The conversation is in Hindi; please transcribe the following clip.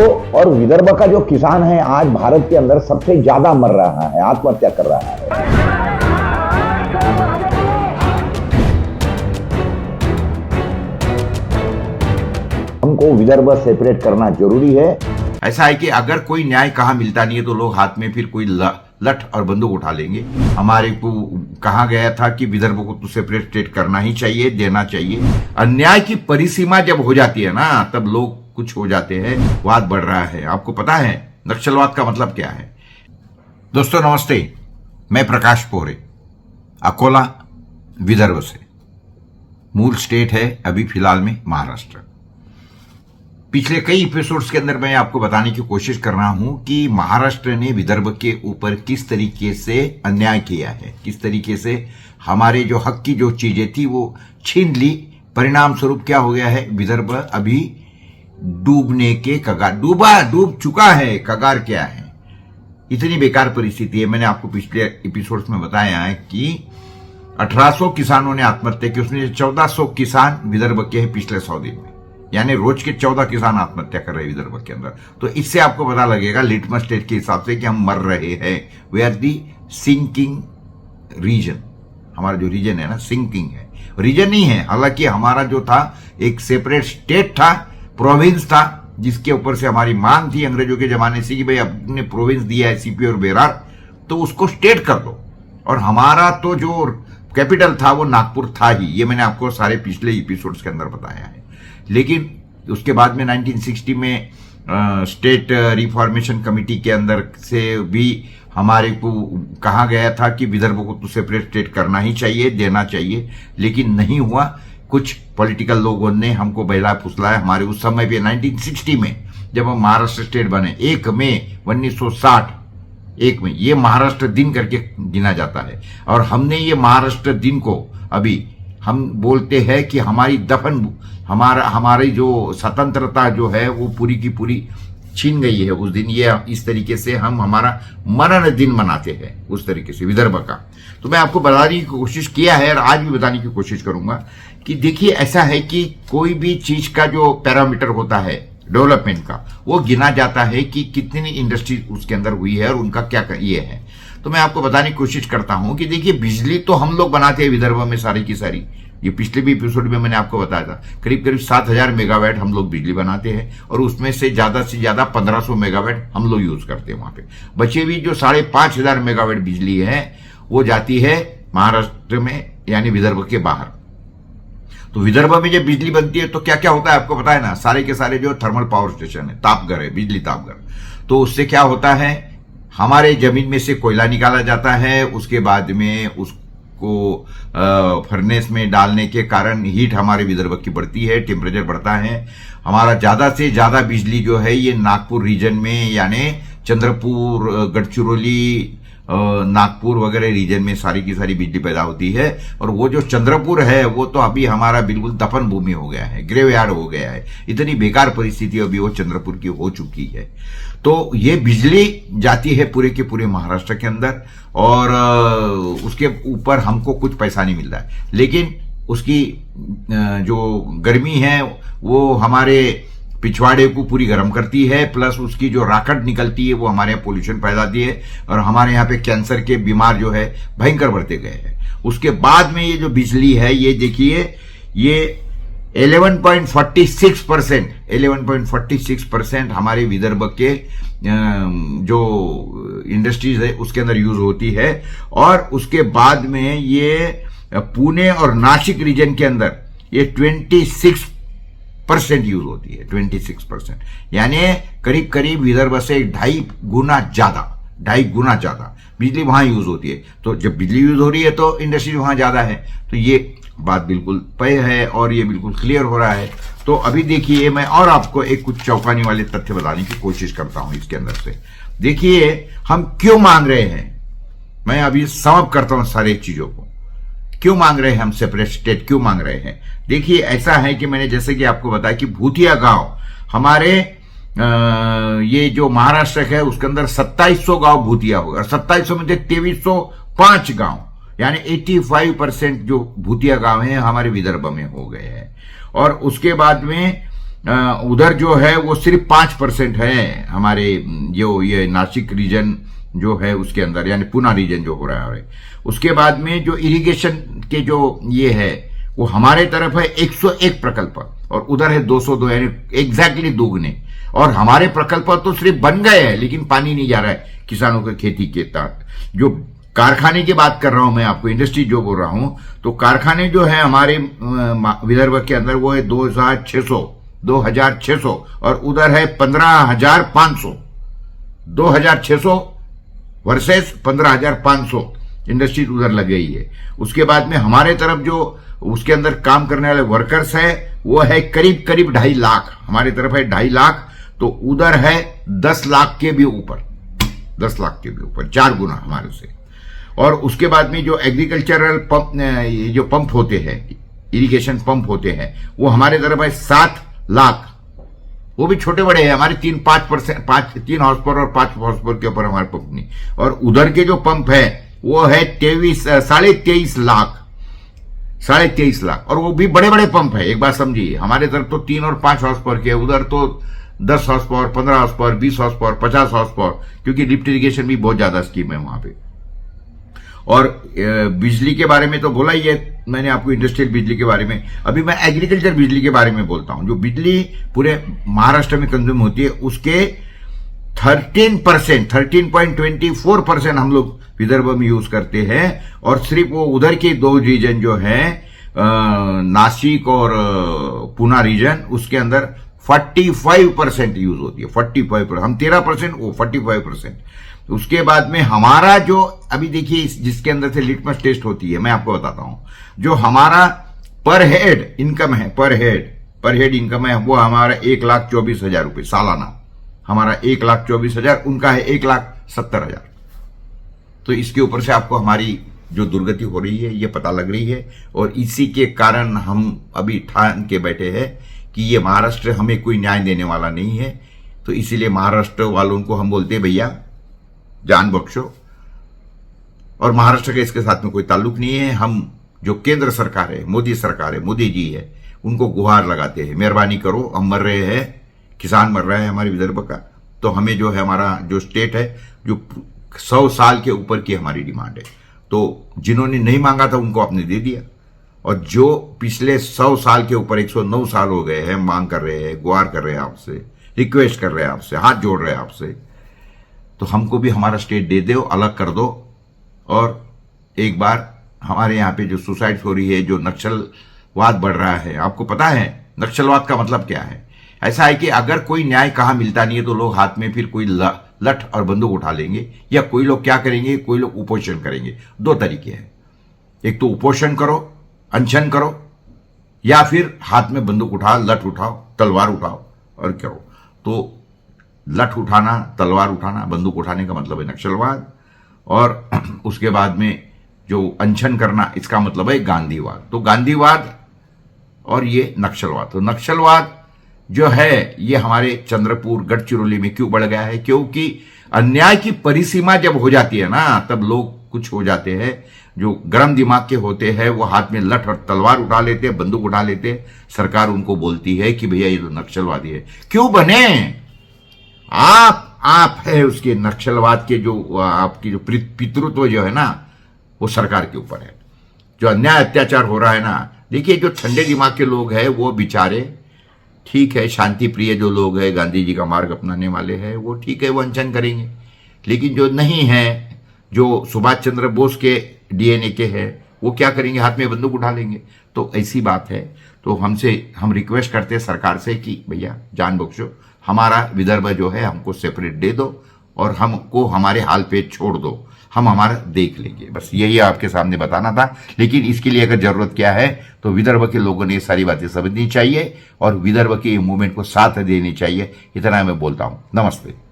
और विदर्भ का जो किसान है आज भारत के अंदर सबसे ज्यादा मर रहा है, आत्महत्या कर रहा है। हमको विदर्भ सेपरेट करना जरूरी है। ऐसा है कि अगर कोई न्याय कहाँ मिलता नहीं है तो लोग हाथ में फिर कोई लठ और बंदूक उठा लेंगे। हमारे को कहा गया था कि विदर्भ को तो सेपरेट स्टेट करना ही चाहिए, देना चाहिए। अन्याय की परिसीमा जब हो जाती है ना तब लोग कुछ हो जाते हैं, वाद बढ़ रहा है। आपको पता है नक्सलवाद का मतलब क्या है? दोस्तों नमस्ते, मैं प्रकाश पोरे, अकोला विदर्भ से। मूल स्टेट है अभी फिलहाल में महाराष्ट्र। पिछले कई एपिसोड्स के अंदर मैं आपको बताने की कोशिश कर रहा हूं कि महाराष्ट्र ने विदर्भ के ऊपर किस तरीके से अन्याय किया है, किस तरीके से हमारे जो हक की जो चीजें थी वो छीन ली। परिणाम स्वरूप क्या हो गया है, विदर्भ अभी डूबने के कगार, डूब चुका है। कगार क्या है, इतनी बेकार परिस्थिति है। मैंने आपको पिछले एपिसोड्स में बताया है कि 1800 किसानों ने आत्महत्या की, उसमें 1400 किसान विदर्भ के हैं पिछले 100 दिन में, यानी रोज के 14 किसान आत्महत्या कर रहे हैं विदर्भ के अंदर। तो इससे आपको पता लगेगा लिटमस टेस्ट के हिसाब से कि हम मर रहे हैं। We are the sinking region. हमारा जो रीजन है ना सिंकिंग है, रीजन नहीं है। हालांकि हमारा जो था एक सेपरेट स्टेट था, प्रोविंस था, जिसके ऊपर से हमारी मांग थी अंग्रेजों के जमाने से कि भाई अपने प्रोविंस दिया है सीपी और बेरार, तो उसको स्टेट कर दो। और हमारा तो जो कैपिटल था वो नागपुर था ही। ये मैंने आपको सारे पिछले एपिसोड्स के अंदर बताया है। लेकिन उसके बाद में 1960 में स्टेट रिफॉर्मेशन कमेटी के अंदर से भी हमारे को कहा गया था कि विदर्भ को तो सेपरेट स्टेट करना ही चाहिए, देना चाहिए, लेकिन नहीं हुआ। कुछ पॉलिटिकल लोगों ने हमको बहला फुसलाया। हमारे उस समय भी 1960 में जब हम महाराष्ट्र स्टेट बने 1 मई 1960, 1 मई, ये महाराष्ट्र दिन करके गिना जाता है। और हमने ये महाराष्ट्र दिन को अभी हम बोलते हैं कि हमारी जो स्वतंत्रता जो है वो पूरी की पूरी छीन गई है उस दिन। ये इस तरीके से हम हमारा मरण दिन मनाते हैं उस तरीके से विदर्भ का। तो मैं आपको बताने की कोशिश किया है और आज भी बताने की कोशिश करूंगा कि देखिए ऐसा है कि कोई भी चीज का जो पैरामीटर होता है डेवलपमेंट का, वो गिना जाता है कि कितनी इंडस्ट्री उसके अंदर हुई है और उनका क्या ये है। तो मैं आपको बताने की कोशिश करता हूं कि देखिए बिजली तो हम लोग बनाते हैं विदर्भ में सारी की सारी। ये पिछले भी एपिसोड में मैंने आपको बताया था, करीब करीब 7000 मेगावाट हम लोग बिजली बनाते हैं और उसमें से ज्यादा 1500 मेगावाट हम लोग यूज करते हैं। वहां पे बचे हुई जो 5500 मेगावाट बिजली है वो जाती है महाराष्ट्र में, यानी विदर्भ के बाहर। तो विदर्भ में जब बिजली बनती है तो क्या क्या होता है आपको पता है ना, सारे के सारे जो थर्मल पावर स्टेशन है, तापघर है, बिजली तापघर। तो उससे क्या होता है, हमारे जमीन में से कोयला निकाला जाता है, उसके बाद में उसको फर्नेस में डालने के कारण हीट हमारे विदर्भ की बढ़ती है, टेम्परेचर बढ़ता है। हमारा ज्यादा से ज्यादा बिजली जो है ये नागपुर रीजन में, यानी चंद्रपुर, गढ़चिरौली, नागपुर वगैरह रीजन में सारी की सारी बिजली पैदा होती है। और वो जो चंद्रपुर है वो तो अभी हमारा बिल्कुल दफन भूमि हो गया है, ग्रेवयार्ड हो गया है। इतनी बेकार परिस्थिति अभी वो चंद्रपुर की हो चुकी है। तो ये बिजली जाती है पूरे के पूरे महाराष्ट्र के अंदर और उसके ऊपर हमको कुछ पैसा नहीं मिल रहा है। लेकिन उसकी जो गर्मी है वो हमारे पिछवाड़े को पूरी गर्म करती है, प्लस उसकी जो राखट निकलती है वो हमारे यहाँ पोल्यूशन फैलाती है और हमारे यहाँ पे कैंसर के बीमार जो है भयंकर बढ़ते गए हैं। उसके बाद में ये जो बिजली है ये देखिए, ये 11.46% हमारे विदर्भ के जो इंडस्ट्रीज है उसके अंदर यूज होती है। और उसके बाद में ये पुणे और नासिक रीजन के अंदर ये 26% यूज होती है, 26%, यानी करीब करीब विदर्भ से 2.5 गुना ज्यादा बिजली वहां यूज होती है। तो जब बिजली यूज हो रही है तो इंडस्ट्री वहां ज्यादा है, तो ये बात बिल्कुल तय है और ये बिल्कुल क्लियर हो रहा है। तो अभी देखिए मैं और आपको एक कुछ चौंकाने वाले तथ्य बताने की कोशिश करता हूं इसके अंदर से। देखिए हम क्यों मांग रहे हैं, मैं अभी समाप्त करता हूं सारी चीजों को। क्यों मांग रहे हैं हम सेपरेट स्टेट, क्यों मांग रहे हैं? देखिए ऐसा है कि मैंने जैसे कि आपको बताया कि भूतिया गांव हमारे ये जो महाराष्ट्र है उसके अंदर 2700 गांव भूतिया होगा और 2700 में से 2305 गांव यानी 85% जो भूतिया गांव हैं हमारे विदर्भ में हो गए हैं। और उसके बाद में उधर जो है वो सिर्फ 5% है हमारे जो ये नासिक रीजन जो है उसके अंदर, यानी पूना रीजन जो हो रहा है। उसके बाद में जो इरिगेशन के जो ये है वो हमारे तरफ है 101 प्रकल्प और उधर है 202, यानी एग्जैक्टली दोगुने। और हमारे प्रकल्प तो सिर्फ बन गए हैं लेकिन पानी नहीं जा रहा है किसानों के खेती के तहत। जो कारखाने की बात कर रहा हूं मैं आपको, इंडस्ट्री जो बोल रहा हूं, तो कारखाने जो है हमारे विदर्भ के अंदर वो है 2600 और उधर है 15,500। 2,600 वर्सेस 15,500 इंडस्ट्री उधर लग गई है। उसके बाद में हमारे तरफ जो उसके अंदर काम करने वाले वर्कर्स है वो है करीब 2.5 लाख। हमारे तरफ है 2.5 लाख, तो उधर है 10 लाख के भी ऊपर, 10 लाख के भी ऊपर, 4 गुना हमारे से। और उसके बाद में जो एग्रीकल्चरल पंप, जो पंप होते हैं, इरिगेशन पंप होते हैं, वो हमारे तरफ है 7 लाख। वो भी छोटे बड़े हैं, हमारे 3 हॉर्स पावर और 5 हॉर्स पावर के ऊपर हमारे पंप नहीं। और उधर के जो पंप है वो है 23.5 लाख, 23.5 लाख, और वो भी बड़े बड़े पंप है। एक बात समझिए, हमारे तरफ तो 3 और 5 हॉर्स पावर के, उधर तो 10 horse power, 15 horse power, 20 horse power, 50 horse power, क्योंकि लिफ्ट इरिगेशन भी बहुत ज्यादा स्कीम है वहां पे। और बिजली के बारे में तो बोला ही है मैंने आपको, इंडस्ट्रियल बिजली के बारे में। अभी मैं एग्रीकल्चर बिजली के बारे में बोलता हूं। जो बिजली पूरे महाराष्ट्र में कंज्यूम होती है उसके 13.24% हम लोग विदर्भ में यूज करते हैं। और सिर्फ वो उधर के 2 रीजन जो है नासिक और पूना रीजन, उसके अंदर 45% यूज होती है। 45%, हम 13%, वो 45%। उसके बाद में हमारा जो अभी देखिए जिसके अंदर से लिटमस टेस्ट होती है, मैं आपको बताता हूं, जो हमारा पर हेड इनकम है, पर हेड इनकम है, वो हमारा 1,24,000 रुपए सालाना। हमारा 1,24,000, उनका है 1,70,000। तो इसके ऊपर से आपको हमारी जो दुर्गति हो रही है ये पता लग रही है। और इसी के कारण हम अभी ठान के बैठे हैं कि ये महाराष्ट्र हमें कोई न्याय देने वाला नहीं है। तो इसीलिए महाराष्ट्र वालों को हम बोलते हैं भैया जान बख्शो। और महाराष्ट्र का इसके साथ में कोई ताल्लुक नहीं है। हम जो केंद्र सरकार है, मोदी सरकार है, मोदी जी है, उनको गुहार लगाते हैं, मेहरबानी करो, हम मर रहे हैं, किसान मर रहा है हमारे विदर्भ का, तो हमें जो है हमारा जो स्टेट है, जो 100 साल के ऊपर की हमारी डिमांड है, तो जिन्होंने नहीं मांगा था उनको आपने दे दिया। और जो पिछले 100 साल के ऊपर 109 साल हो गए हैं मांग कर रहे हैं, गुहार कर रहे हैं आपसे, रिक्वेस्ट कर रहे हैं आपसे, हाथ जोड़ रहे हैं आपसे, तो हमको भी हमारा स्टेट दे दो, अलग कर दो। और एक बार हमारे यहाँ पे जो सुसाइड हो रही है, जो नक्सलवाद बढ़ रहा है, आपको पता है नक्सलवाद का मतलब क्या है? ऐसा है कि अगर कोई न्याय कहाँ मिलता नहीं है तो लोग हाथ में फिर कोई लठ और बंदूक उठा लेंगे, या कोई लोग क्या करेंगे, कोई लोग उपोषण करेंगे। 2 तरीके हैं, एक तो उपोषण करो, अनशन करो, या फिर हाथ में बंदूक उठाओ, लठ उठाओ, तलवार उठाओ और करो। तो लठ उठाना, तलवार उठाना, बंदूक उठाने का मतलब है नक्सलवाद। और उसके बाद में जो अनशन करना, इसका मतलब है गांधीवाद। तो गांधीवाद और ये नक्सलवाद, तो नक्सलवाद जो है ये हमारे चंद्रपुर गढ़चिरौली में क्यों बढ़ गया है? क्योंकि अन्याय की परिसीमा जब हो जाती है ना, तब लोग कुछ हो जाते हैं, जो गर्म दिमाग के होते हैं वो हाथ में लठ और तलवार उठा लेते हैं, बंदूक उठा लेते हैं। सरकार उनको बोलती है कि भैया ये तो नक्सलवादी है। क्यों बने? आप है उसके नक्सलवाद के, जो आपकी जो पितृत्व जो है ना, वो सरकार के ऊपर है। जो अन्याय अत्याचार हो रहा है ना, देखिए जो ठंडे दिमाग के लोग हैं वो बेचारे ठीक है, शांति प्रिय जो लोग हैं, गांधी जी का मार्ग अपनाने वाले हैं, वो ठीक है, वो अनशन करेंगे। लेकिन जो नहीं है, जो सुभाष चंद्र बोस के डीएनए के हैं, वो क्या करेंगे? हाथ में बंदूक उठा लेंगे। तो ऐसी बात है। तो हम रिक्वेस्ट करते हैं सरकार से कि भैया जान बख्शो, हमारा विदर्भ जो है हमको सेपरेट दे दो और हमको हमारे हाल पे छोड़ दो, हम हमारा देख लेंगे। बस यही आपके सामने बताना था। लेकिन इसके लिए अगर जरूरत क्या है, तो विदर्भ के लोगों ने ये सारी बातें समझनी चाहिए और विदर्भ के मूवमेंट को साथ देनी चाहिए। इतना मैं बोलता हूं। नमस्ते।